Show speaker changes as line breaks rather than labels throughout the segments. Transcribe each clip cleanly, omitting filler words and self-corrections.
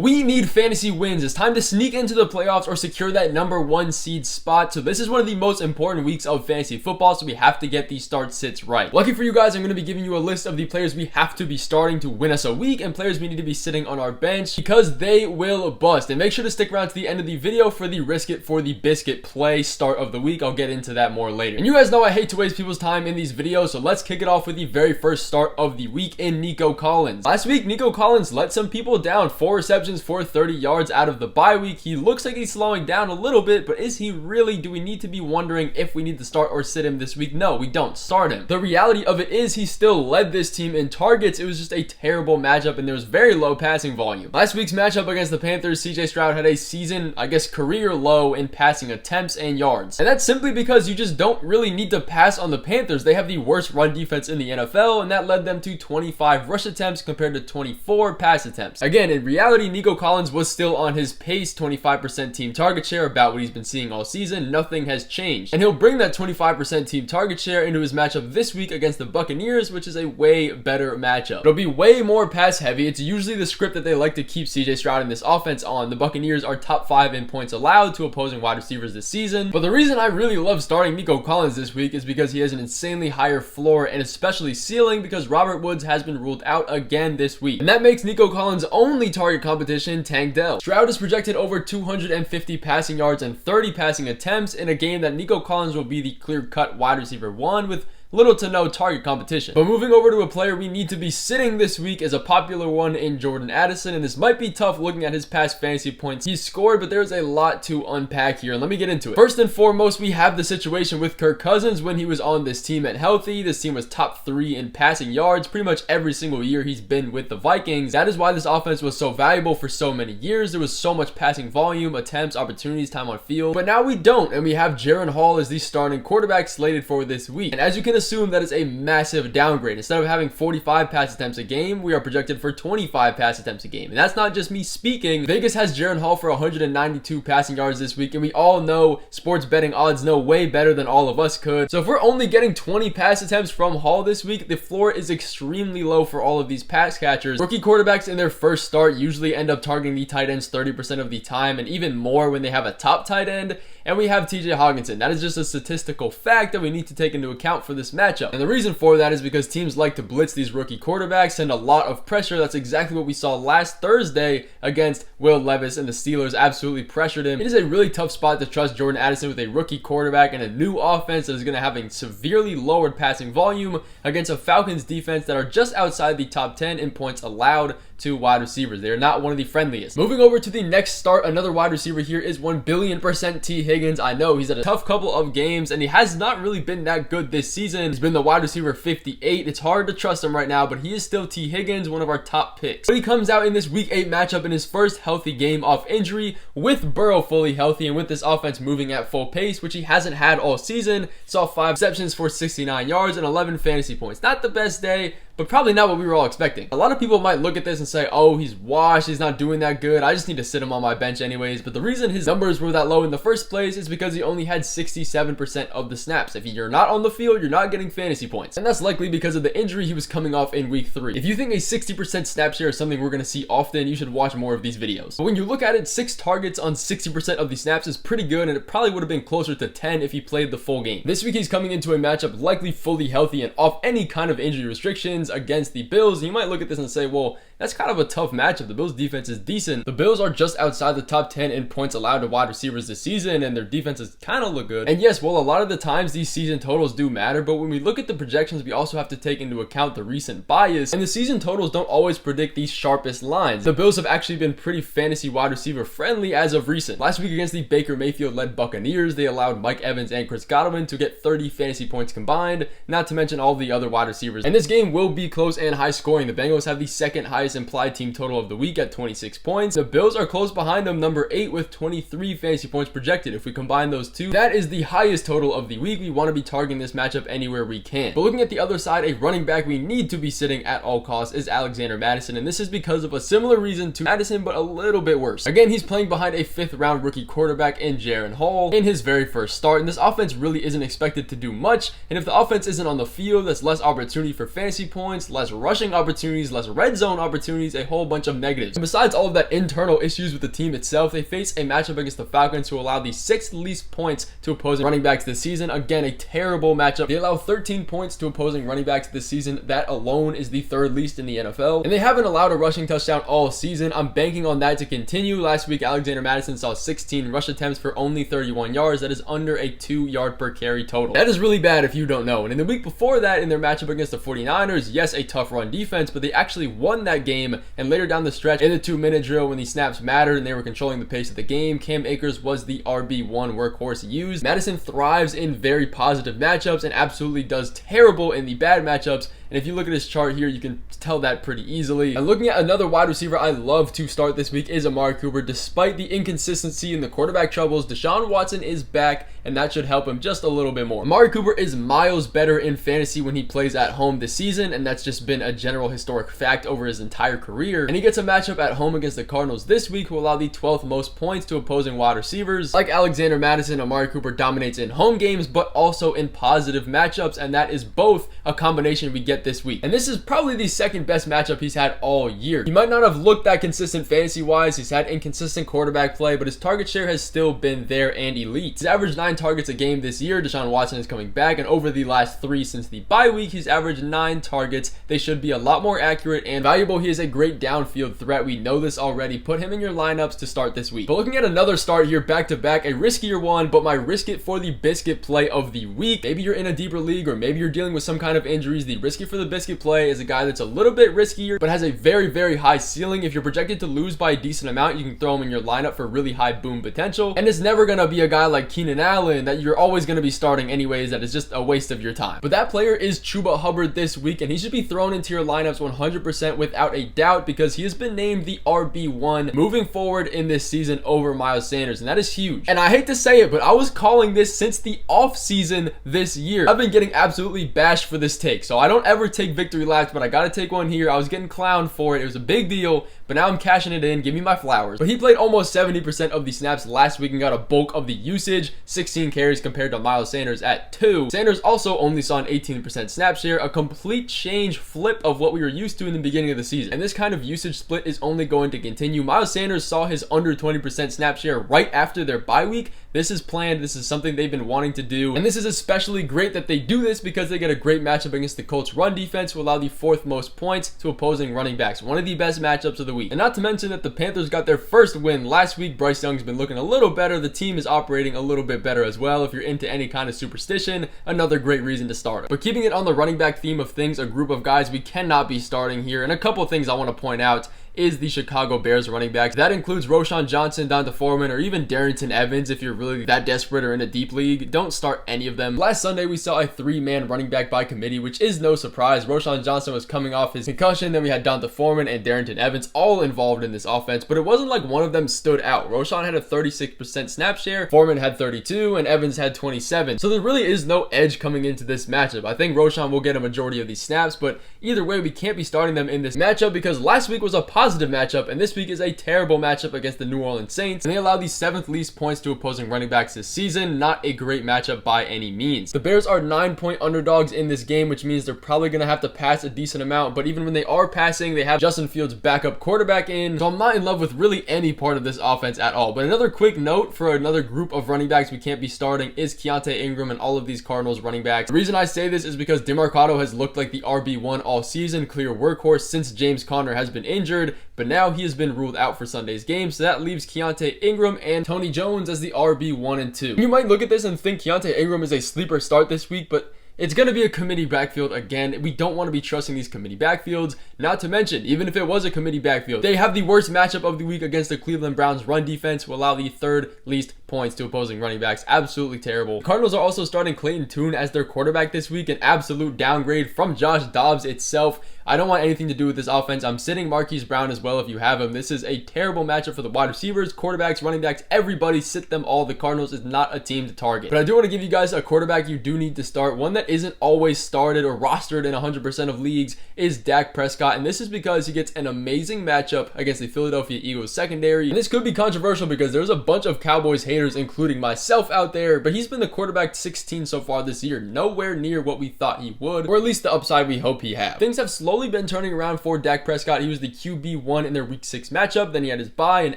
We need fantasy wins. It's time to sneak into the playoffs or secure that #1 seed spot. So this is one of the most important weeks of fantasy football, so we have to get these start sits right. Lucky for you guys, I'm going to be giving you a list of the players we have to be starting to win us a week and players we need to be sitting on our bench because they will bust. And make sure to stick around to the end of the video for the risk it for the biscuit play start of the week. I'll get into that more later. And you guys know I hate to waste people's time in these videos, so let's kick it off with the very first start of the week in Nico Collins. Last week, Nico Collins let some people down. 4 receptions for 30 yards out of the bye week. He looks like he's slowing down a little bit, but is he really? Do we need to be wondering if we need to start or sit him this week? No, we don't start him. The reality of it is he still led this team in targets. It was just a terrible matchup and there was very low passing volume. Last week's matchup against the Panthers, CJ Stroud had a season, career low in passing attempts and yards. And that's simply because you just don't really need to pass on the Panthers. They have the worst run defense in the NFL, and that led them to 25 rush attempts compared to 24 pass attempts. Again, in reality, Nico Collins was still on his pace, 25% team target share, about what he's been seeing all season. Nothing has changed. And he'll bring that 25% team target share into his matchup this week against the Buccaneers, which is a way better matchup. It'll be way more pass heavy. It's usually the script that they like to keep CJ Stroud in this offense on. The Buccaneers are top 5 in points allowed to opposing wide receivers this season. But the reason I really love starting Nico Collins this week is because he has an insanely higher floor and especially ceiling because Robert Woods has been ruled out again this week. And that makes Nico Collins' only target competition Tank Dell. Stroud is projected over 250 passing yards and 30 passing attempts in a game that Nico Collins will be the clear-cut wide receiver 1 with little to no target competition. But moving over to a player we need to be sitting this week is a popular one in Jordan Addison, and this might be tough looking at his past fantasy points he's scored, but there's a lot to unpack here, and let me get into it. First and foremost, we have the situation with Kirk Cousins when he was on this team at healthy. This team was top 3 in passing yards pretty much every single year he's been with the Vikings. That is why this offense was so valuable for so many years. There was so much passing volume, attempts, opportunities, time on field, but now we don't, and we have Jaren Hall as the starting quarterback slated for this week. And as you can assume, that is a massive downgrade. Instead of having 45 pass attempts a game, we are projected for 25 pass attempts a game. And that's not just me speaking. Vegas has Jaren Hall for 192 passing yards this week, and we all know sports betting odds know way better than all of us could. So if we're only getting 20 pass attempts from Hall this week, the floor is extremely low for all of these pass catchers. Rookie quarterbacks in their first start usually end up targeting the tight ends 30% of the time, and even more when they have a top tight end. And we have TJ Hawkinson. That is just a statistical fact that we need to take into account for this matchup. And the reason for that is because teams like to blitz these rookie quarterbacks, send a lot of pressure. That's exactly what we saw last Thursday against Will Levis, and the Steelers absolutely pressured him. It is a really tough spot to trust Jordan Addison with a rookie quarterback and a new offense that is going to have a severely lowered passing volume against a Falcons defense that are just outside the top 10 in points allowed to wide receivers. They are not one of the friendliest. Moving over to the next start, another wide receiver here is 1,000,000,000% T. Higgins. I know he's had a tough couple of games and he has not really been that good this season. He's been the wide receiver 58. It's hard to trust him right now, but he is still T. Higgins, one of our top picks. But he comes out in this week 8 matchup in his first healthy game off injury with Burrow fully healthy and with this offense moving at full pace, which he hasn't had all season. Saw 5 receptions for 69 yards and 11 fantasy points. Not the best day, but probably not what we were all expecting. A lot of people might look at this and say, oh, he's washed, he's not doing that good, I just need to sit him on my bench anyways. But the reason his numbers were that low in the first place is because he only had 67% of the snaps. If you're not on the field, you're not getting fantasy points. And that's likely because of the injury he was coming off in week 3. If you think a 60% snap share is something we're going to see often, you should watch more of these videos. But when you look at it, 6 targets on 60% of the snaps is pretty good, and it probably would have been closer to 10 if he played the full game. This week he's coming into a matchup likely fully healthy and off any kind of injury restrictions against the Bills. And you might look at this and say, well, that's kind of a tough matchup. The Bills defense is decent. The Bills are just outside the top 10 in points allowed to wide receivers this season, and their defenses kind of look good. And yes, well, a lot of the times these season totals do matter, but when we look at the projections, we also have to take into account the recent bias, and the season totals don't always predict the sharpest lines. The Bills have actually been pretty fantasy wide receiver friendly as of recent. Last week against the Baker Mayfield-led Buccaneers, they allowed Mike Evans and Chris Godwin to get 30 fantasy points combined, not to mention all the other wide receivers. And this game will be close and high scoring. The Bengals have the second highest implied team total of the week at 26 points. The Bills are close behind them, number 8 with 23 fantasy points projected. If we combine those two, that is the highest total of the week. We want to be targeting this matchup anywhere we can. But looking at the other side, a running back we need to be sitting at all costs is Alexander Mattison, and this is because of a similar reason to Addison, but a little bit worse. Again, he's playing behind a 5th round rookie quarterback in Jaren Hall in his very first start, and this offense really isn't expected to do much, and if the offense isn't on the field, that's less opportunity for fantasy points, less rushing opportunities, less red zone opportunities, opportunities, a whole bunch of negatives. And besides all of that internal issues with the team itself, they face a matchup against the Falcons, who allow the 6th least points to opposing running backs this season. Again, a terrible matchup. They allow 13 points to opposing running backs this season. That alone is the 3rd least in the NFL. And they haven't allowed a rushing touchdown all season. I'm banking on that to continue. Last week, Alexander Mattison saw 16 rush attempts for only 31 yards. That is under a 2-yard per carry total. That is really bad if you don't know. And in the week before that, in their matchup against the 49ers, yes, a tough run defense, but they actually won that game. And later down the stretch, in the 2-minute drill, when the snaps mattered and they were controlling the pace of the game, Cam Akers was the RB1 workhorse used. Mattison thrives in very positive matchups and absolutely does terrible in the bad matchups. And if you look at his chart here, you can tell that pretty easily. And looking at another wide receiver I love to start this week is Amari Cooper. Despite the inconsistency in the quarterback troubles, Deshaun Watson is back, and that should help him just a little bit more. Amari Cooper is miles better in fantasy when he plays at home this season, and that's just been a general historic fact over his entire career. And he gets a matchup at home against the Cardinals this week, who allow the 12th most points to opposing wide receivers. Like Alexander Mattison, Amari Cooper dominates in home games, but also in positive matchups, and that is both a combination we get this week. And this is probably the 2nd best matchup he's had all year. He might not have looked that consistent fantasy-wise. He's had inconsistent quarterback play, but his target share has still been there and elite. He's averaged 9 targets a game this year. Deshaun Watson is coming back, and over the last 3 since the bye week, he's averaged 9 targets. They should be a lot more accurate and valuable. He is a great downfield threat. We know this already. Put him in your lineups to start this week. But looking at another start here back-to-back, a riskier one, but my risk it for the biscuit play of the week. Maybe you're in a deeper league, or maybe you're dealing with some kind of injuries. The risk it for the biscuit play is a guy that's a little bit riskier, but has a very, very high ceiling. If you're projected to lose by a decent amount, you can throw him in your lineup for really high boom potential. And it's never going to be a guy like Keenan Allen that you're always going to be starting anyways. That is just a waste of your time. But that player is Chuba Hubbard this week, and he should be thrown into your lineups 100% without a doubt, because he has been named the RB1 moving forward in this season over Miles Sanders, and that is huge. And I hate to say it, but I was calling this since the off season this year. I've been getting absolutely bashed for this take, so I don't ever take victory laps, but I gotta take one here. I was getting clowned for it. It was a big deal, but now I'm cashing it in. Give me my flowers. But he played almost 70% of the snaps last week and got a bulk of the usage, 16 carries compared to Miles Sanders at 2. Sanders also only saw an 18% snap share, a complete change flip of what we were used to in the beginning of the season. And this kind of usage split is only going to continue. Miles Sanders saw his under 20% snap share right after their bye week. This is planned. This is something they've been wanting to do. And this is especially great that they do this because they get a great matchup against the Colts run defense, who allow the 4th most points to opposing running backs. One of the best matchups of the week. And not to mention that the Panthers got their first win last week. Bryce Young's been looking a little better. The team is operating a little bit better as well. If you're into any kind of superstition, another great reason to start him. But keeping it on the running back theme of things, a group of guys we cannot be starting here. And a couple of things I want to point out is the Chicago Bears running backs. That includes Roschon Johnson, Donta Foreman, or even Darrington Evans. If you're really that desperate or in a deep league, don't start any of them. Last Sunday, we saw a 3-man running back by committee, which is no surprise. Roschon Johnson was coming off his concussion. Then we had Donta Foreman and Darrington Evans all involved in this offense, but it wasn't like one of them stood out. Roschon had a 36% snap share, Foreman had 32, and Evans had 27. So there really is no edge coming into this matchup. I think Roschon will get a majority of these snaps, but either way, we can't be starting them in this matchup because last week was a positive matchup, and this week is a terrible matchup against the New Orleans Saints, and they allow the 7th least points to opposing running backs this season. Not a great matchup by any means. The Bears are 9-point underdogs in this game, which means they're probably going to have to pass a decent amount, but even when they are passing, they have Justin Fields' backup quarterback in, so I'm not in love with really any part of this offense at all. But another quick note for another group of running backs we can't be starting is Keontae Ingram and all of these Cardinals running backs. The reason I say this is because DeMarcado has looked like the RB1 all season, clear workhorse since James Conner has been injured, but now he has been ruled out for Sunday's game, so that leaves Keontae Ingram and Tony Jones as the RB1 and 2. You might look at this and think Keontae Ingram is a sleeper start this week, but it's going to be a committee backfield again. We don't want to be trusting these committee backfields. Not to mention, even if it was a committee backfield, they have the worst matchup of the week against the Cleveland Browns run defense, who allow the 3rd least points to opposing running backs. Absolutely terrible. The Cardinals are also starting Clayton Tune as their quarterback this week, an absolute downgrade from Josh Dobbs itself. I don't want anything to do with this offense. I'm sitting Marquise Brown as well if you have him. This is a terrible matchup for the wide receivers, quarterbacks, running backs, everybody. Sit them all. The Cardinals is not a team to target. But I do want to give you guys a quarterback you do need to start. One that isn't always started or rostered in 100% of leagues is Dak Prescott, and this is because he gets an amazing matchup against the Philadelphia Eagles secondary. And this could be controversial because there's a bunch of Cowboys haters, including myself, out there, but he's been the quarterback 16 so far this year, nowhere near what we thought he would, or at least the upside we hope he have. Things have slowly slowly been turning around for Dak Prescott. He was the QB1 in their Week 6 matchup, then he had his bye, and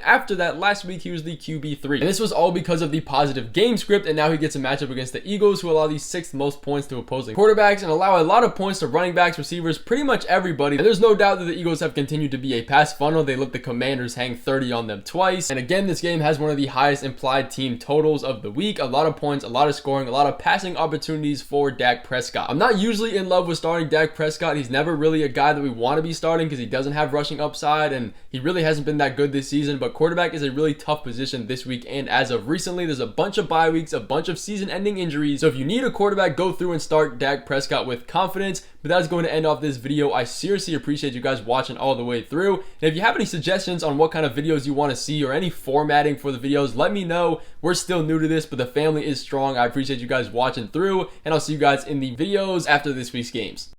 after that, last week, he was the QB3. And this was all because of the positive game script, and now he gets a matchup against the Eagles, who allow the 6th most points to opposing quarterbacks and allow a lot of points to running backs, receivers, pretty much everybody. And there's no doubt that the Eagles have continued to be a pass funnel. They let the Commanders hang 30 on them twice. And again, this game has one of the highest implied team totals of the week. A lot of points, a lot of scoring, a lot of passing opportunities for Dak Prescott. I'm not usually in love with starting Dak Prescott. He's never really a guy that we want to be starting because he doesn't have rushing upside and he really hasn't been that good this season. But quarterback is a really tough position this week, and as of recently, there's a bunch of bye weeks, a bunch of season-ending injuries. So if you need a quarterback, go through and start Dak Prescott with confidence. But that's going to end off this video. I seriously appreciate you guys watching all the way through. And if you have any suggestions on what kind of videos you want to see or any formatting for the videos, let me know. We're still new to this, but the family is strong. I appreciate you guys watching through, and I'll see you guys in the videos after this week's games.